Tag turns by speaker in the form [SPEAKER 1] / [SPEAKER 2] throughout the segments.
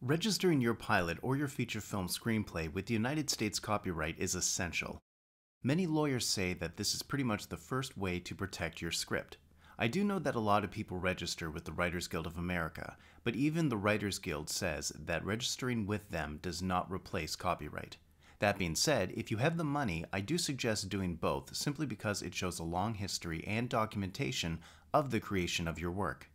[SPEAKER 1] Registering your pilot or your feature film screenplay with the United States copyright is essential. Many lawyers say that this is pretty much the first way to protect your script. I do know that a lot of people register with the Writers Guild of America, but even the Writers Guild says that registering with them does not replace copyright. That being said, if you have the money, I do suggest doing both simply because it shows a long history and documentation of the creation of your work.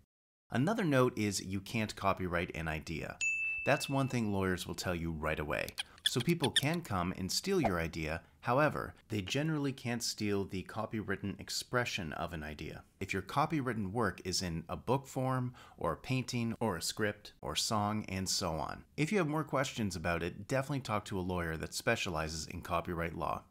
[SPEAKER 1] Another note is you can't copyright an idea. That's one thing lawyers will tell you right away. So people can come and steal your idea, however, they generally can't steal the copywritten expression of an idea. If your copywritten work is in a book form, or a painting, or a script, or song, and so on. If you have more questions about it, definitely talk to a lawyer that specializes in copyright law.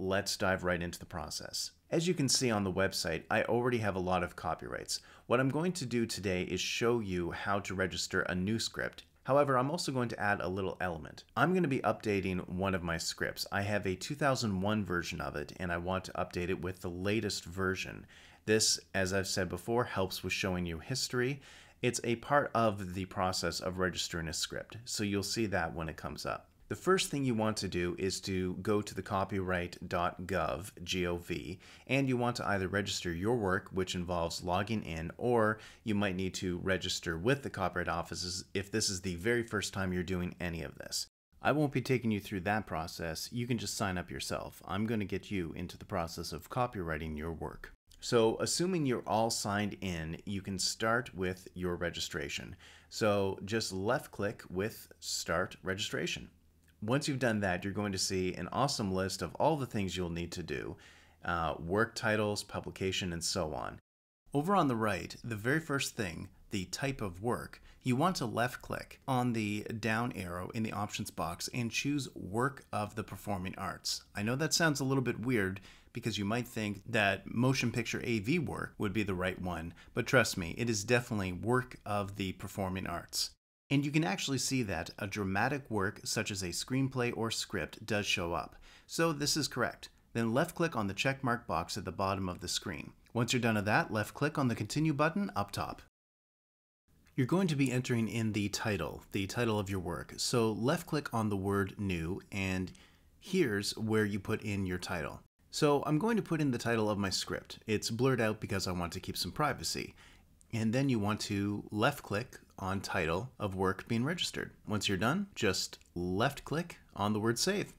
[SPEAKER 1] Let's dive right into the process. As you can see on the website, I already have a lot of copyrights. What I'm going to do today is show you how to register a new script. However, I'm also going to add a little element. I'm going to be updating one of my scripts. I have a 2001 version of it, and I want to update it with the latest version. This, as I've said before, helps with showing you history. It's a part of the process of registering a script, so you'll see that when it comes up. The first thing you want to do is to go to the copyright.gov, and you want to either register your work, which involves logging in, or you might need to register with the copyright offices if this is the very first time you're doing any of this. I won't be taking you through that process. You can just sign up yourself. I'm going to get you into the process of copyrighting your work. So assuming you're all signed in, you can start with your registration. So just left click with Start Registration. Once you've done that, you're going to see an awesome list of all the things you'll need to do, work titles, publication, and so on. Over on the right, the very first thing, the type of work, you want to left click on the down arrow in the options box and choose Work of the Performing Arts. I know that sounds a little bit weird because you might think that motion picture AV work would be the right one, but trust me, it is definitely Work of the Performing Arts. And you can actually see that a dramatic work such as a screenplay or script does show up. So this is correct. Then left click on the check mark box at the bottom of the screen. Once you're done with that, left click on the continue button up top. You're going to be entering in the title of your work. So left click on the word new, and here's where you put in your title. So I'm going to put in the title of my script. It's blurred out because I want to keep some privacy. And then you want to left click on title of work being registered. Once you're done, just left click on the word save.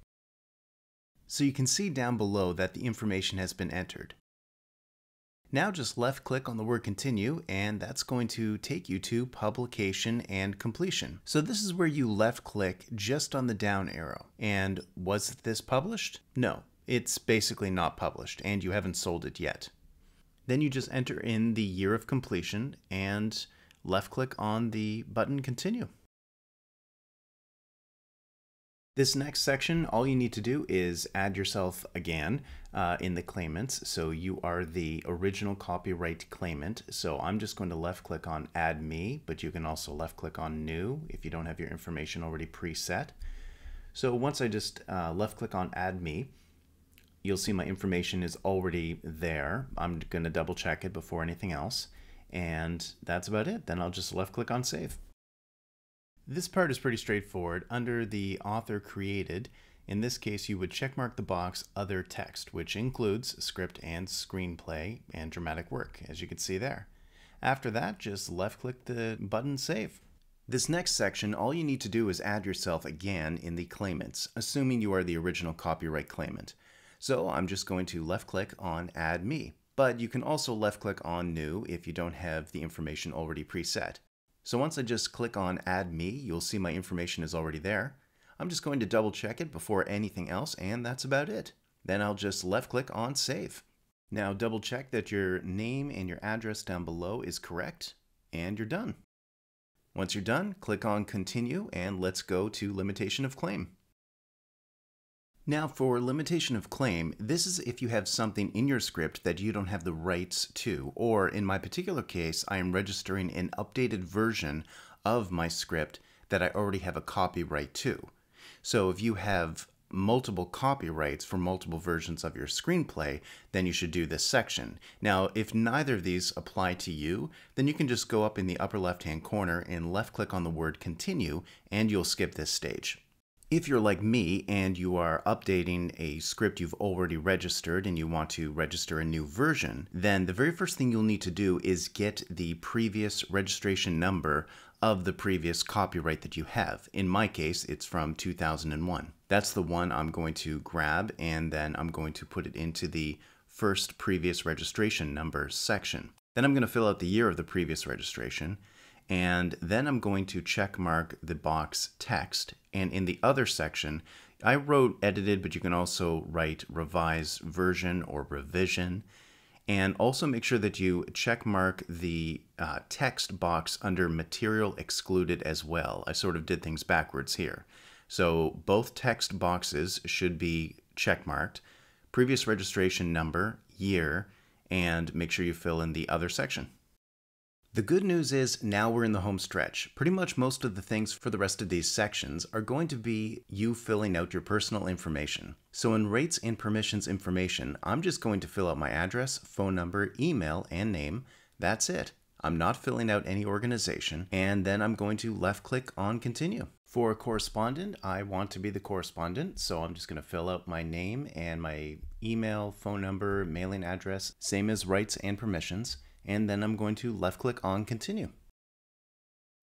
[SPEAKER 1] So you can see down below that the information has been entered. Now just left click on the word continue, and that's going to take you to publication and completion. So this is where you left click just on the down arrow. And was this published? No, it's basically not published and you haven't sold it yet. Then you just enter in the year of completion and left click on the button continue. This next section, all you need to do is add yourself again in the claimants. So you are the original copyright claimant. So I'm just going to left click on add me, but you can also left click on new if you don't have your information already preset. So once I just left click on add me, you'll see my information is already there. I'm going to double check it before anything else. And that's about it. Then I'll just left click on save. This part is pretty straightforward. Under the author created, in this case you would checkmark the box other text, which includes script and screenplay and dramatic work, as you can see there. After that, just left click the button save. This next section, all you need to do is add yourself again in the claimants, assuming you are the original copyright claimant. So I'm just going to left click on add me, but you can also left click on new if you don't have the information already preset. So once I just click on add me, you'll see my information is already there. I'm just going to double check it before anything else, and that's about it. Then I'll just left click on save. Now double check that your name and your address down below is correct, and you're done. Once you're done, click on continue, and let's go to limitation of claim. Now for limitation of claim, this is if you have something in your script that you don't have the rights to, or in my particular case, I am registering an updated version of my script that I already have a copyright to. So if you have multiple copyrights for multiple versions of your screenplay, then you should do this section. Now, if neither of these apply to you, then you can just go up in the upper left-hand corner and left-click on the word continue, and you'll skip this stage. If you're like me and you are updating a script you've already registered and you want to register a new version, then the very first thing you'll need to do is get the previous registration number of the previous copyright that you have. In my case, it's from 2001. That's the one I'm going to grab, and then I'm going to put it into the first previous registration number section. Then I'm going to fill out the year of the previous registration, and then I'm going to check mark the box text, and in the other section, I wrote edited, but you can also write revised version or revision. And also make sure that you check mark the text box under material excluded as well. I sort of did things backwards here. So both text boxes should be check marked, previous registration number, year, and make sure you fill in the other section. The good news is now we're in the home stretch. Pretty much most of the things for the rest of these sections are going to be you filling out your personal information. So in rates and permissions information, I'm just going to fill out my address, phone number, email, and name. That's it. I'm not filling out any organization, and then I'm going to left click on continue. For a correspondent, I want to be the correspondent, so I'm just going to fill out my name and my email, phone number, mailing address, same as rights and permissions. And then I'm going to left click on continue.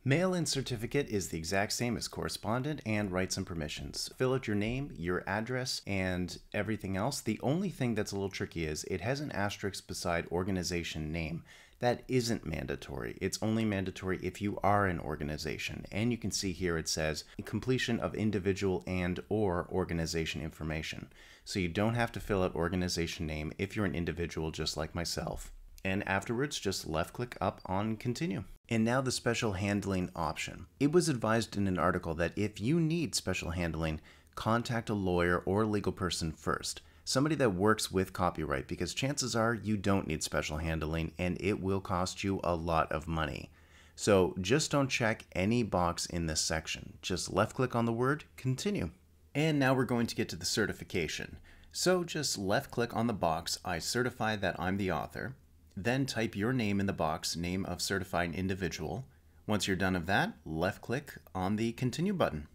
[SPEAKER 1] Mail-in certificate is the exact same as correspondent and rights and permissions. Fill out your name, your address, and everything else. The only thing that's a little tricky is it has an asterisk beside organization name. That isn't mandatory. It's only mandatory if you are an organization. And you can see here it says completion of individual and or organization information. So you don't have to fill out organization name if you're an individual just like myself. And afterwards, just left click up on continue. And now the special handling option. It was advised in an article that if you need special handling, contact a lawyer or legal person first. Somebody that works with copyright, because chances are you don't need special handling and it will cost you a lot of money. So just don't check any box in this section. Just left click on the word continue. And now we're going to get to the certification. So just left click on the box, I certify that I'm the author. Then type your name in the box, name of certified individual. Once you're done of that, left click on the continue button.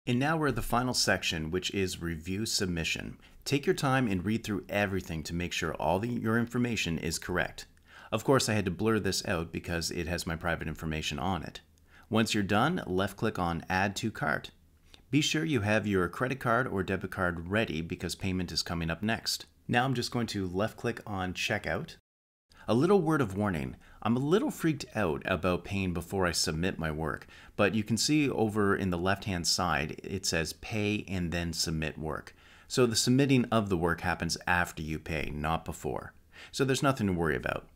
[SPEAKER 1] And now we're at the final section, which is review submission. Take your time and read through everything to make sure all your information is correct. Of course, I had to blur this out because it has my private information on it. Once you're done, left click on add to cart. Be sure you have your credit card or debit card ready because payment is coming up next. Now I'm just going to left click on checkout. A little word of warning, I'm a little freaked out about paying before I submit my work, but you can see over in the left-hand side, it says pay and then submit work. So the submitting of the work happens after you pay, not before. So there's nothing to worry about.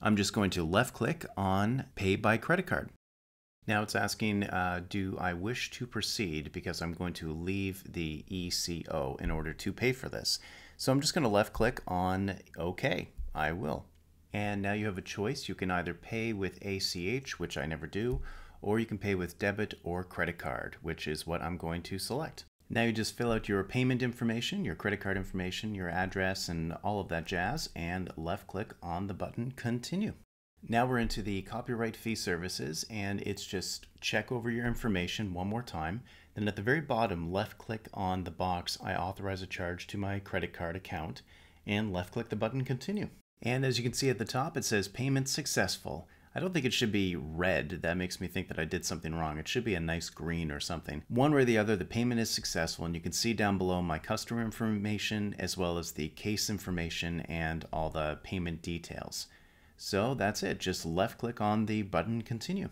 [SPEAKER 1] I'm just going to left click on pay by credit card. Now it's asking, do I wish to proceed because I'm going to leave the ECO in order to pay for this. So I'm just going to left click on OK, I will. And now you have a choice. You can either pay with ACH, which I never do, or you can pay with debit or credit card, which is what I'm going to select. Now you just fill out your payment information, your credit card information, your address, and all of that jazz, and left click on the button continue. Now we're into the copyright fee services, and it's just check over your information one more time. Then at the very bottom, left click on the box, I authorize a charge to my credit card account, and left click the button continue. And as you can see at the top, it says payment successful. I don't think it should be red. That makes me think that I did something wrong. It should be a nice green or something. One way or the other, the payment is successful, and you can see down below my customer information as well as the case information and all the payment details. So that's it. Just left click on the button continue.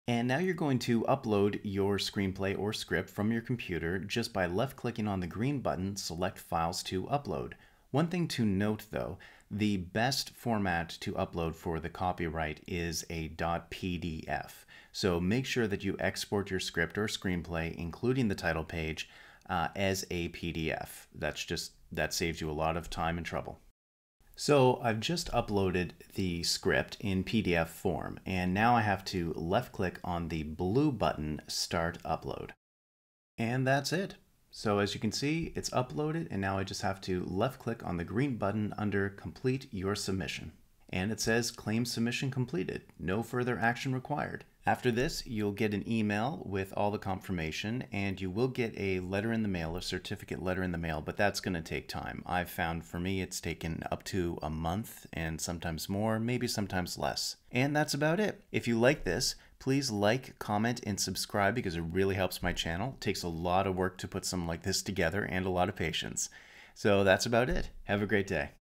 [SPEAKER 1] And now you're going to upload your screenplay or script from your computer just by left clicking on the green button, select files to upload. One thing to note though, the best format to upload for the copyright is a .pdf. So make sure that you export your script or screenplay, including the title page, as a PDF. That saves you a lot of time and trouble. So I've just uploaded the script in PDF form, and now I have to left click on the blue button, Start Upload. And that's it. So as you can see, it's uploaded, and now I just have to left click on the green button under Complete Your Submission. And it says Claim Submission Completed. No further action required. After this, you'll get an email with all the confirmation, and you will get a letter in the mail, a certificate letter in the mail, but that's going to take time. I've found for me it's taken up to a month, and sometimes more, maybe sometimes less. And that's about it. If you like this, please like, comment, and subscribe because it really helps my channel. It takes a lot of work to put something like this together and a lot of patience. So that's about it. Have a great day.